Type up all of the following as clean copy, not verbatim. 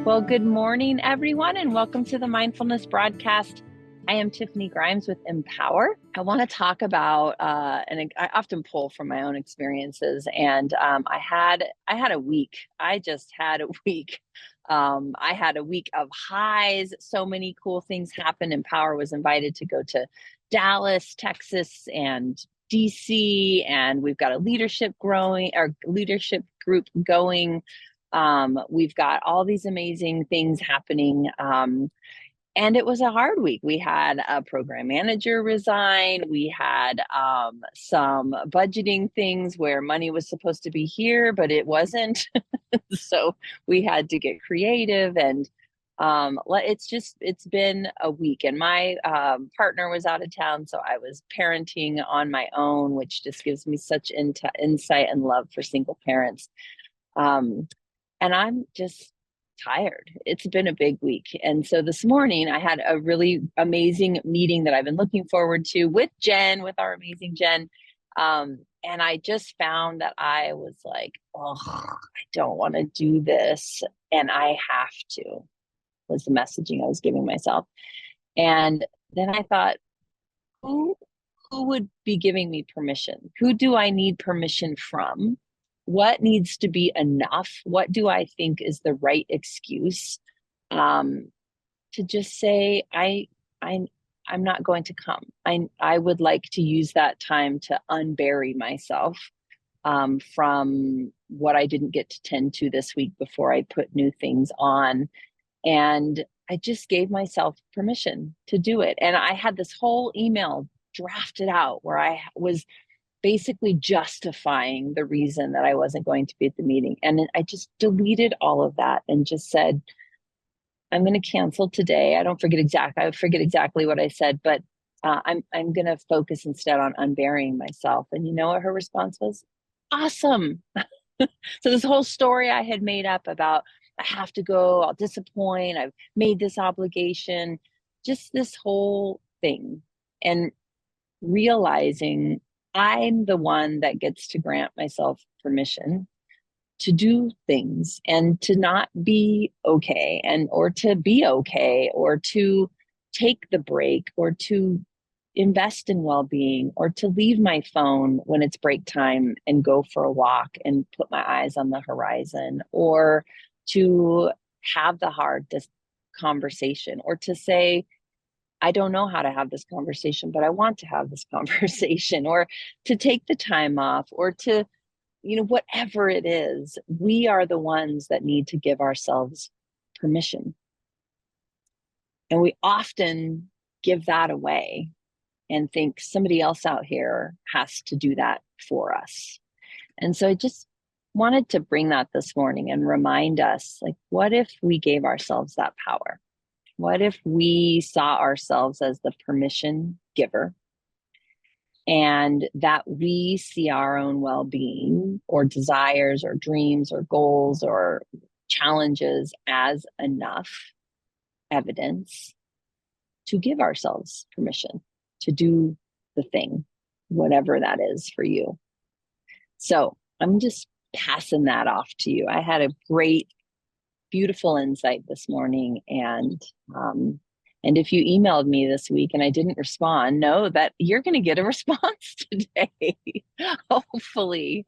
Well, good morning, everyone, and welcome to the Mindfulness broadcast. I am Tiffany Grimes with Empower. I want to talk about, and I often pull from my own experiences. And I had a week. I just had a week. I had a week of highs. So many cool things happened. Empower was invited to go to Dallas, Texas, and DC, and we've got a leadership group going. We've got all these amazing things happening. And it was a hard week. We had a program manager resign. We had some budgeting things where money was supposed to be here, but it wasn't. So we had to get creative, and it's been a week. And my partner was out of town, so I was parenting on my own, which just gives me such insight and love for single parents. And I'm just tired. It's been a big week. And so this morning I had a really amazing meeting that I've been looking forward to with Jen, with our amazing Jen. And I just found that I was like, oh, I don't want to do this. And I have to, was the messaging I was giving myself. And then I thought, who would be giving me permission? Who do I need permission from? What needs to be enough? What do I think is the right excuse to just say, I'm not going to come. I would like to use that time to unbury myself from what I didn't get to tend to this week before I put new things on. And I just gave myself permission to do it. And I had this whole email drafted out where I was basically justifying the reason that I wasn't going to be at the meeting. And I just deleted all of that and just said, I'm going to cancel today. I forget exactly what I said, but I'm going to focus instead on unburying myself. And you know what her response was? Awesome. So this whole story I had made up about, I have to go, I'll disappoint, I've made this obligation, just this whole thing. And realizing I'm the one that gets to grant myself permission to do things and to not be okay, or to be okay, or to take the break, or to invest in well-being, or to leave my phone when it's break time and go for a walk and put my eyes on the horizon, or to have the hard conversation, or to say, I don't know how to have this conversation, but I want to have this conversation, or to take the time off, or to, whatever it is, we are the ones that need to give ourselves permission. And we often give that away and think somebody else out here has to do that for us. And so I just wanted to bring that this morning and remind us, like, what if we gave ourselves that power? What if we saw ourselves as the permission giver, and that we see our own well-being or desires or dreams or goals or challenges as enough evidence to give ourselves permission to do the thing, whatever that is for you. So I'm just passing that off to you. I had a great, beautiful insight this morning, and if you emailed me this week and I didn't respond, know that you're going to get a response today, hopefully.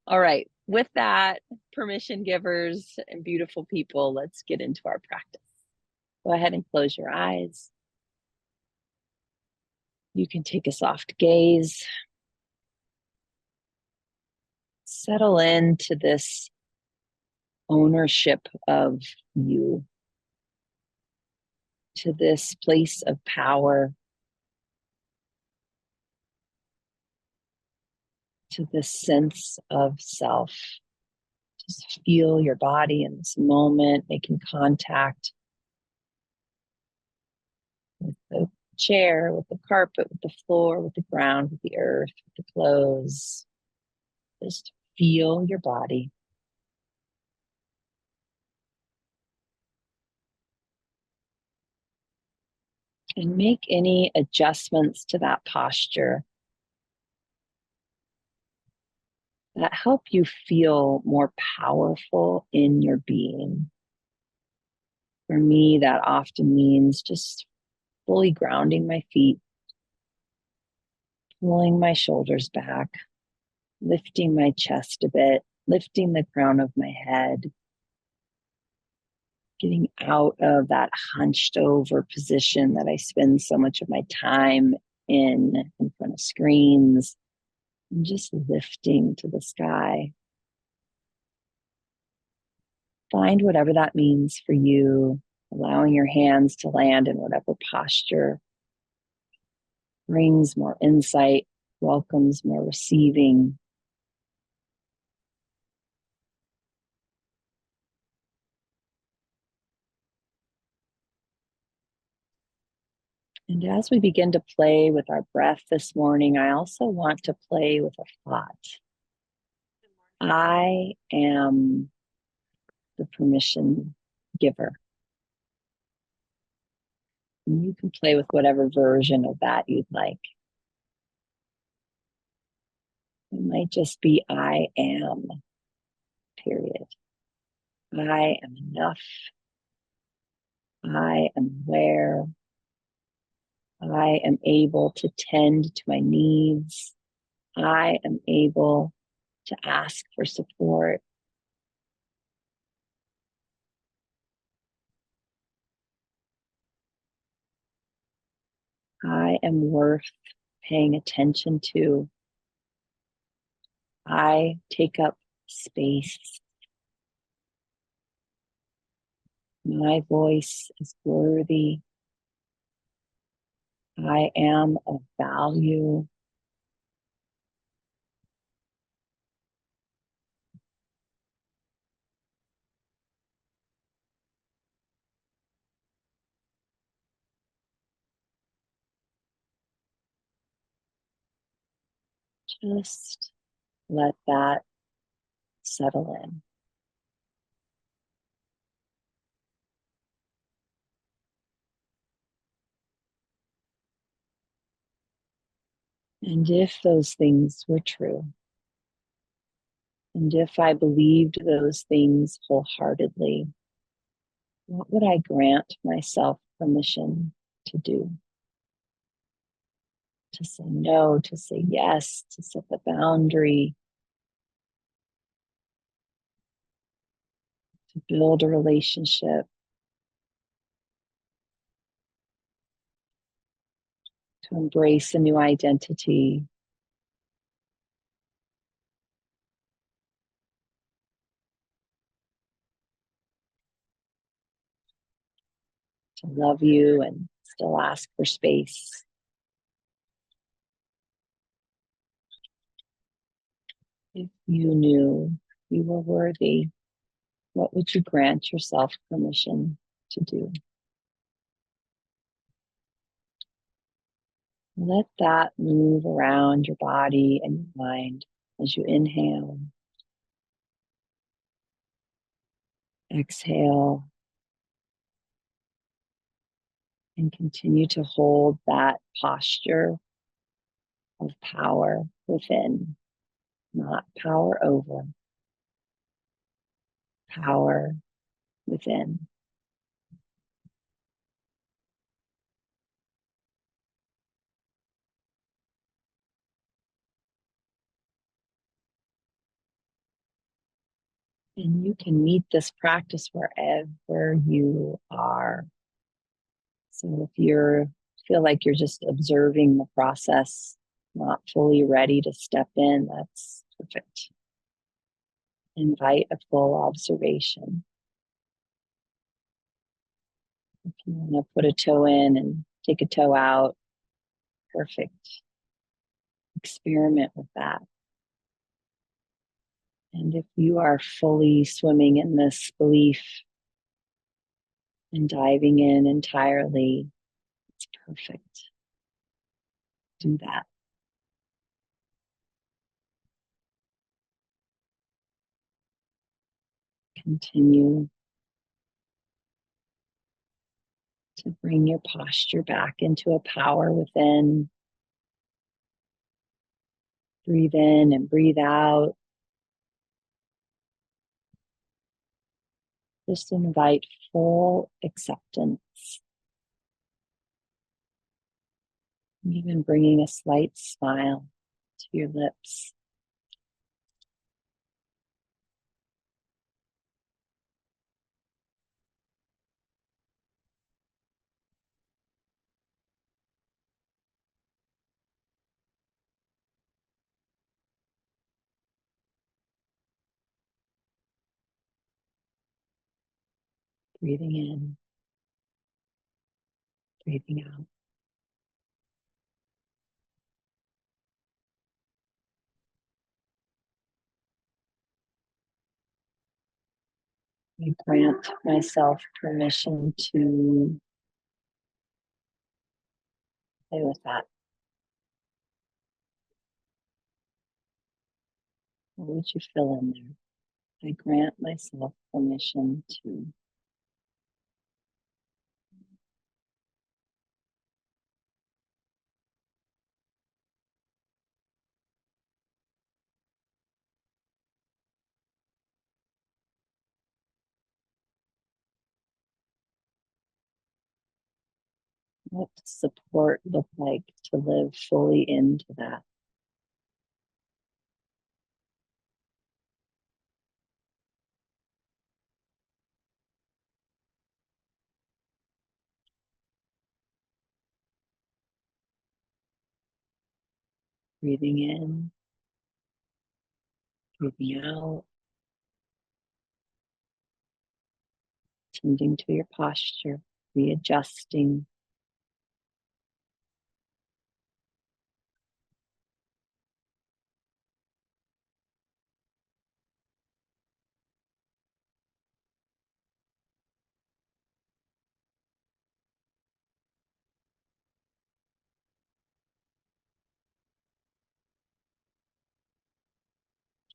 All right, with that, permission givers and beautiful people, let's get into our practice. Go ahead and close your eyes. You can take a soft gaze. Settle into this ownership of you, to this place of power, to this sense of self. Just feel your body in this moment, making contact with the chair, with the carpet, with the floor, with the ground, with the earth, with the clothes. Just feel your body. And make any adjustments to that posture that help you feel more powerful in your being. For me, that often means just fully grounding my feet, pulling my shoulders back, lifting my chest a bit, lifting the crown of my head, getting out of that hunched over position that I spend so much of my time in front of screens, and just lifting to the sky. Find whatever that means for you, allowing your hands to land in whatever posture brings more insight, welcomes more receiving. And as we begin to play with our breath this morning, I also want to play with a thought. I am the permission giver. And you can play with whatever version of that you'd like. It might just be I am, period. I am enough. I am aware. I am able to tend to my needs. I am able to ask for support. I am worth paying attention to. I take up space. My voice is worthy. I am of value. Just let that settle in. And if those things were true, and if I believed those things wholeheartedly, what would I grant myself permission to do? To say no, to say yes, to set the boundary, to build a relationship, to embrace a new identity, to love you and still ask for space. If you knew you were worthy, what would you grant yourself permission to do? Let that move around your body and your mind as you inhale, exhale, and continue to hold that posture of power within, not power over, power within. And you can meet this practice wherever you are. So if you feel like you're just observing the process, not fully ready to step in, that's perfect. Invite a full observation. If you want to put a toe in and take a toe out, perfect. Experiment with that. And if you are fully swimming in this belief and diving in entirely, it's perfect. Do that. Continue to bring your posture back into a power within. Breathe in and breathe out. Just invite full acceptance, even bringing a slight smile to your lips. Breathing in, breathing out. I grant myself permission to play with that. What would you fill in there? I grant myself permission to. What does support look like to live fully into that? Breathing in, breathing out, tending to your posture, readjusting.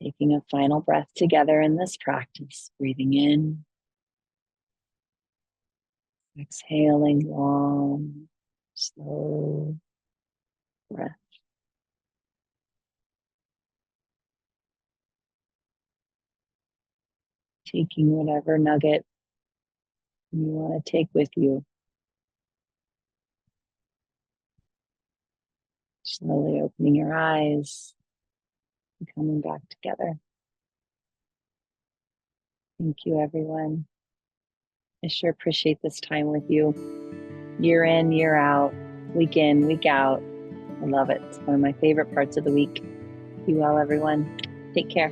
Taking a final breath together in this practice, breathing in, exhaling long, slow breath. Taking whatever nugget you want to take with you. Slowly opening your eyes and coming back together. Thank you, everyone. I sure appreciate this time with you. Year in, year out, week in, week out. I love it. It's one of my favorite parts of the week. Be well, everyone. Take care.